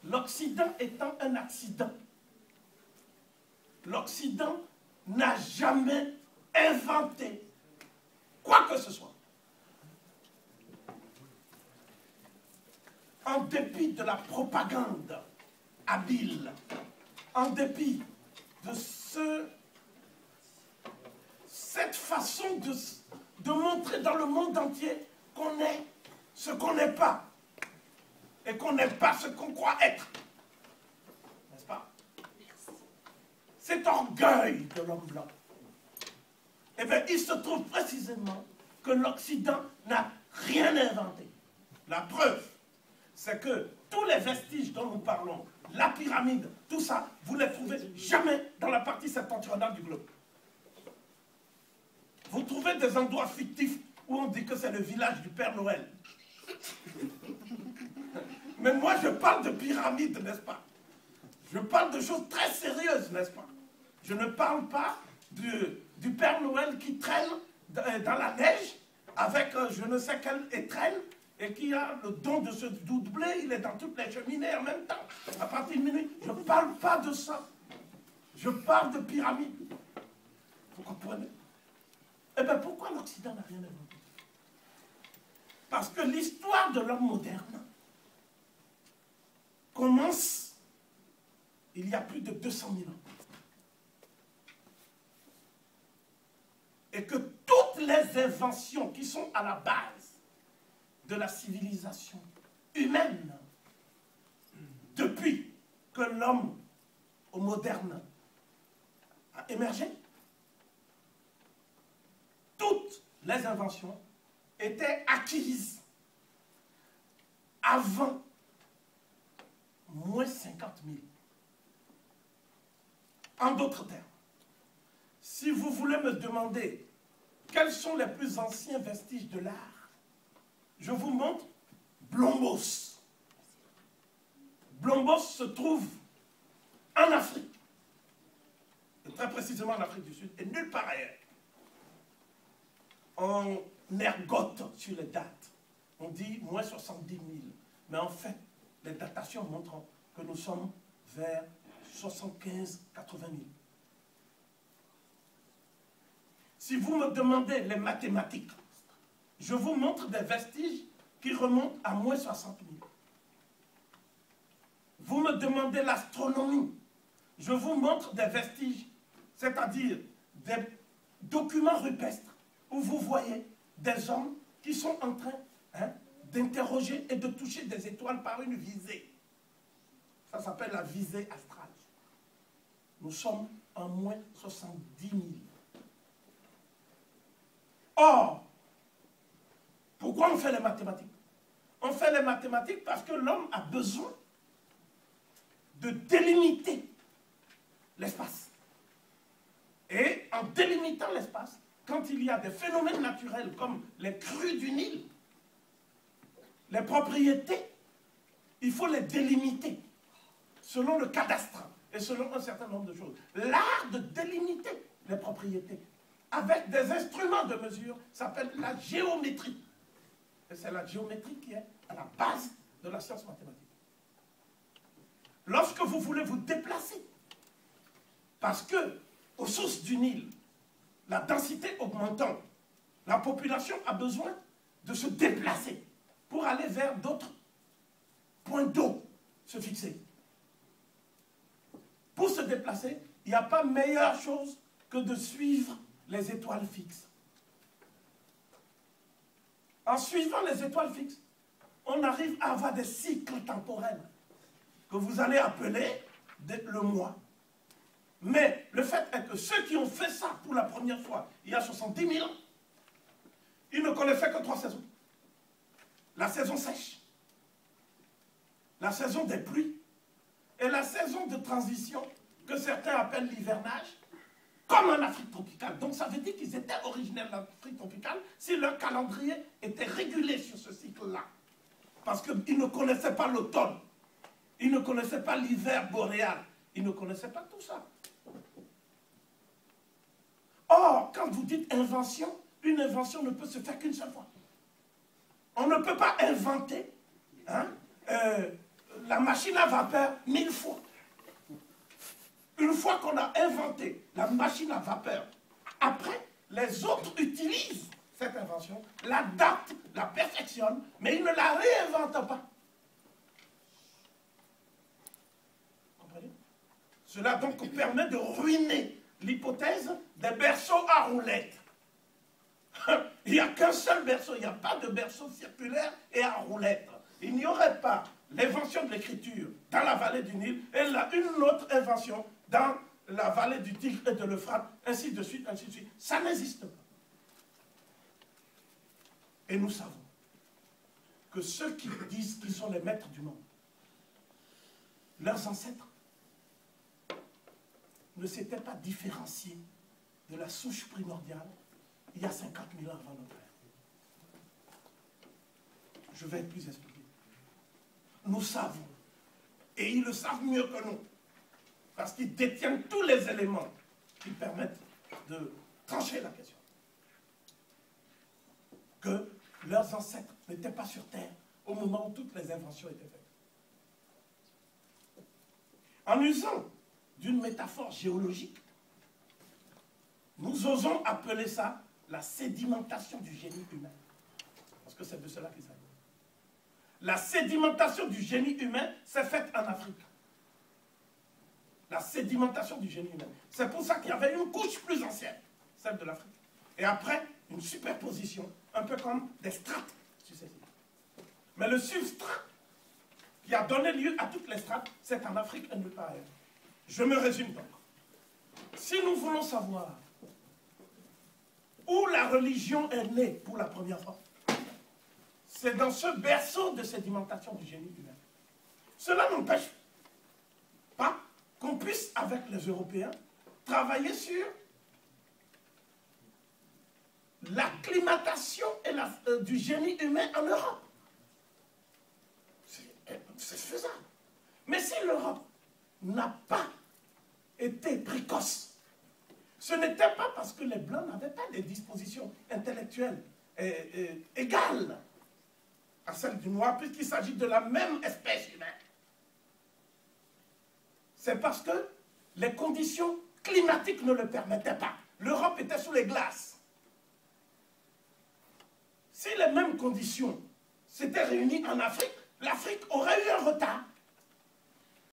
l'Occident étant un accident, l'Occident n'a jamais inventé quoi que ce soit. En dépit de la propagande habile, en dépit de cette façon de montrer dans le monde entier qu'on est ce qu'on n'est pas et qu'on n'est pas ce qu'on croit être. N'est-ce pas? Cet orgueil de l'homme blanc. Eh bien, il se trouve précisément que l'Occident n'a rien inventé. La preuve, c'est que tous les vestiges dont nous parlons, la pyramide, tout ça, vous ne les trouvez jamais dans la partie septentrionale du globe. Vous trouvez des endroits fictifs où on dit que c'est le village du Père Noël. Mais moi, je parle de pyramides, n'est-ce pas? Je parle de choses très sérieuses, n'est-ce pas? Je ne parle pas du Père Noël qui traîne dans la neige avec je ne sais quelle étrenne et qui a le don de se doubler, il est dans toutes les cheminées en même temps, à partir de minuit. Je ne parle pas de ça. Je parle de pyramides. Vous comprenez? Eh bien, pourquoi l'Occident n'a rien inventé? Parce que l'histoire de l'homme moderne commence il y a plus de 200 000 ans. Et que toutes les inventions qui sont à la base de la civilisation humaine, depuis que l'homme au moderne a émergé, toutes les inventions étaient acquises avant moins 50 000. En d'autres termes, si vous voulez me demander quels sont les plus anciens vestiges de l'art, je vous montre Blombos. Blombos se trouve en Afrique, et très précisément en Afrique du Sud, et nulle part ailleurs. On ergote sur les dates. On dit moins 70 000. Mais en fait, les datations montrent que nous sommes vers 75 000 à 80 000. Si vous me demandez les mathématiques, je vous montre des vestiges qui remontent à moins 60 000. Vous me demandez l'astronomie, je vous montre des vestiges, c'est-à-dire des documents rupestres où vous voyez des hommes qui sont en train d'interroger et de toucher des étoiles par une visée. Ça s'appelle la visée astrale. Nous sommes en moins 70 000. Or, pourquoi on fait les mathématiques? On fait les mathématiques parce que l'homme a besoin de délimiter l'espace. Et en délimitant l'espace, quand il y a des phénomènes naturels comme les crues du Nil, les propriétés, il faut les délimiter selon le cadastre et selon un certain nombre de choses. L'art de délimiter les propriétés avec des instruments de mesure s'appelle la géométrie. Et c'est la géométrie qui est à la base de la science mathématique. Lorsque vous voulez vous déplacer, parce que aux sources du Nil, la densité augmentant, la population a besoin de se déplacer pour aller vers d'autres points d'eau, se fixer. Pour se déplacer, il n'y a pas meilleure chose que de suivre les étoiles fixes. En suivant les étoiles fixes, on arrive à avoir des cycles temporels que vous allez appeler le mois. Mais le fait est que ceux qui ont fait ça pour la première fois, il y a 70 000 ans, ils ne connaissaient que 3 saisons. La saison sèche, la saison des pluies et la saison de transition que certains appellent l'hivernage, comme en Afrique tropicale. Donc ça veut dire qu'ils étaient originaires d'Afrique tropicale si leur calendrier était régulé sur ce cycle-là. Parce qu'ils ne connaissaient pas l'automne, ils ne connaissaient pas l'hiver boréal, ils ne connaissaient pas tout ça. Or, quand vous dites invention, une invention ne peut se faire qu'une seule fois. On ne peut pas inventer la machine à vapeur 1000 fois. Une fois qu'on a inventé la machine à vapeur, après, les autres utilisent cette invention, l'adaptent, la perfectionnent, mais ils ne la réinventent pas. Comprenez? Cela donc permet de ruiner l'hypothèse des berceaux à roulettes. Il n'y a qu'un seul berceau, il n'y a pas de berceau circulaire et à roulettes. Il n'y aurait pas l'invention de l'écriture dans la vallée du Nil et une autre invention dans la vallée du Tigre et de l'Euphrate, ainsi de suite, ainsi de suite. Ça n'existe pas. Et nous savons que ceux qui disent qu'ils sont les maîtres du monde, leurs ancêtres, ne s'étaient pas différenciés de la souche primordiale il y a 50 000 ans avant notre ère. Je vais être plus expliqué. Nous savons, et ils le savent mieux que nous, parce qu'ils détiennent tous les éléments qui permettent de trancher la question, que leurs ancêtres n'étaient pas sur Terre au moment où toutes les inventions étaient faites. En usant d'une métaphore géologique, nous osons appeler ça la sédimentation du génie humain. Parce que c'est de cela qu'il s'agit. La sédimentation du génie humain s'est faite en Afrique. La sédimentation du génie humain. C'est pour ça qu'il y avait une couche plus ancienne, celle de l'Afrique. Et après, une superposition, un peu comme des strates successives. Mais le substrat qui a donné lieu à toutes les strates, c'est en Afrique et nulle part ailleurs. Je me résume donc. Si nous voulons savoir où la religion est née pour la première fois, c'est dans ce berceau de sédimentation du génie humain. Cela n'empêche pas qu'on puisse, avec les Européens, travailler sur l'acclimatation du génie humain en Europe. C'est faisable. Mais si l'Europe n'a pas été précoce, ce n'était pas parce que les Blancs n'avaient pas des dispositions intellectuelles égales à celles du Noir, puisqu'il s'agit de la même espèce humaine. C'est parce que les conditions climatiques ne le permettaient pas. L'Europe était sous les glaces. Si les mêmes conditions s'étaient réunies en Afrique, l'Afrique aurait eu un retard.